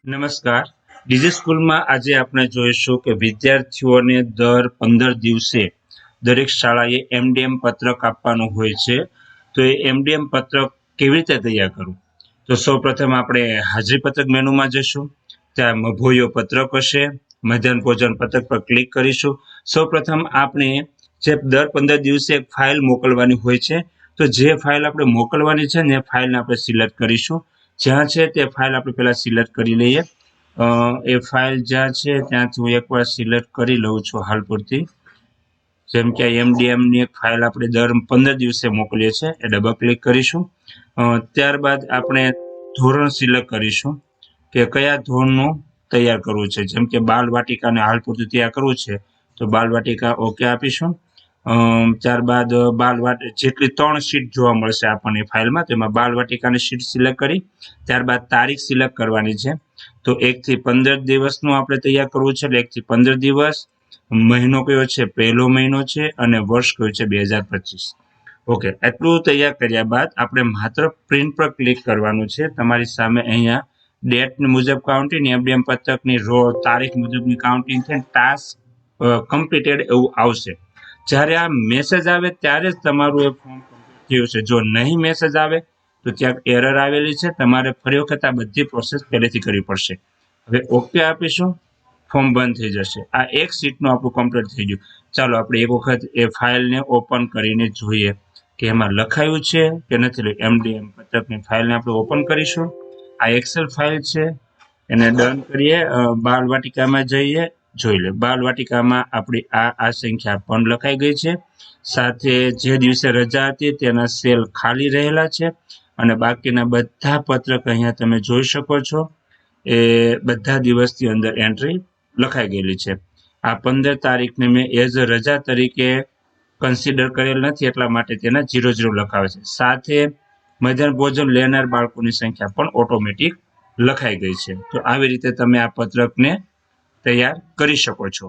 નમસ્કાર. ડીજી સ્કૂલમાં આજે આપણે જોઈશું કે વિદ્યાર્થીઓને દર 15 દિવસે દરેક શાળાએ એમડીએમ પત્રક આપવાનું હોય છે. તો એ એમડીએમ પત્રક કેવી રીતે તૈયાર કરવું? તો સૌપ્રથમ આપણે હાજરી પત્રક મેનુમાં જઈશું. ત્યાં મભોયો પત્રક હશે. મધ્યાહન ભોજન પત્રક પર ક્લિક કરીશું. સૌપ્રથમ આપણે જે દર 15 દિવસે એક ફાઇલ મોકલવાની હોય છે, તો જે ફાઇલ આપણે મોકલવાની છે ને એ ફાઇલને આપણે સિલેક્ટ કરીશું. જ્યાં છે તે ફાઇલ આપણે પહેલા સિલેક્ટ કરી લઈએ. એ ફાઇલ જ્યાં છે ત્યાંથી હું એકવાર સિલેક્ટ કરી લઉં છું હાલ પૂરતી. જેમ કે એમડીએમ ની એક ફાઇલ આપણે દર 15 દિવસે મોકલીએ છીએ, એ ડબલ ક્લિક કરીશું. ત્યારબાદ આપણે ધોરણ સિલેક્ટ કરીશું કે કયા ધોરણનું તૈયાર કરવું છે. જેમ કે બાલ વાટિકાને હાલ પૂરતું તૈયાર કરવું છે, તો બાલ વાટિકા ઓકે આપીશું. ત્યારબાદ જેટલી 3 શીટ જોવા મળશે આપણને ફાઇલમાં, તેમાં બાલ વાટિકાની શીટ સિલેક્ટ કરી ત્યારબાદ તારીખ સિલેક્ટ કરવાની છે. તો 1 થી 15 દિવસનું આપણે તૈયાર કરવું છે, એટલે 1 થી 15 દિવસ. મહિનો કયો છે? પહેલો મહિનો છે. અને વર્ષ કયું છે? 2025. ઓકે, એટલું તૈયાર કર્યા બાદ આપણે માત્ર પ્રિન્ટ પર ક્લિક કરવાનું છે. તમારી સામે અહીંયા ડેટ મુજબ કાઉન્ટિંગ, એમડીએમ પત્રકની રો તારીખ મુજબની કાઉન્ટિંગ છે, ટાસ્ક કમ્પ્લીટેડ એવું આવશે. જ્યારે આ મેસેજ આવે ત્યારે જ તમારું એ ફોર્મ કમ્પ્લીટ થયું છે. જો નહીં મેસેજ આવે તો ત્યાં એરર આવેલી છે, તમારે ફરી વખત આ બધી પ્રોસેસ પહેલેથી કરવી પડશે. હવે ઓકે આપીશું, ફોર્મ બંધ થઈ જશે. આ એક શીટનું આપણું કમ્પ્લીટ થઈ ગયું. ચાલો આપણે એક વખત એ ફાઇલને ઓપન કરીને જોઈએ કે એમાં લખાયું છે કે નથી. એમડીએમ પત્રકની ફાઇલને આપણે ઓપન કરીશું. આ એક્સેલ ફાઇલ છે, એને ડન કરીએ. બાલ વાટિકામાં જઈએ, જોઈ લે બાલ વાટિકામાં આપણી આ સંખ્યા પણ લખાઈ ગઈ છે. સાથે જે દિવસે રજા હતી તેના સેલ ખાલી રહેલા છે અને બાકીના બધા પત્રક અહીંયા તમે જોઈ શકો છો. એ બધા દિવસની અંદર એન્ટ્રી લખાઈ ગયેલી છે. આ 15 તારીખને મેં એઝ અ રજા તરીકે કન્સિડર કરેલ નથી, એટલા માટે તેના 00 લખાવે છે. સાથે મધ્યાહન ભોજન લેનાર બાળકોની સંખ્યા પણ ઓટોમેટિક લખાઈ ગઈ છે. તો આવી રીતે તમે આ પત્રકને તૈયાર કરી શકો છો.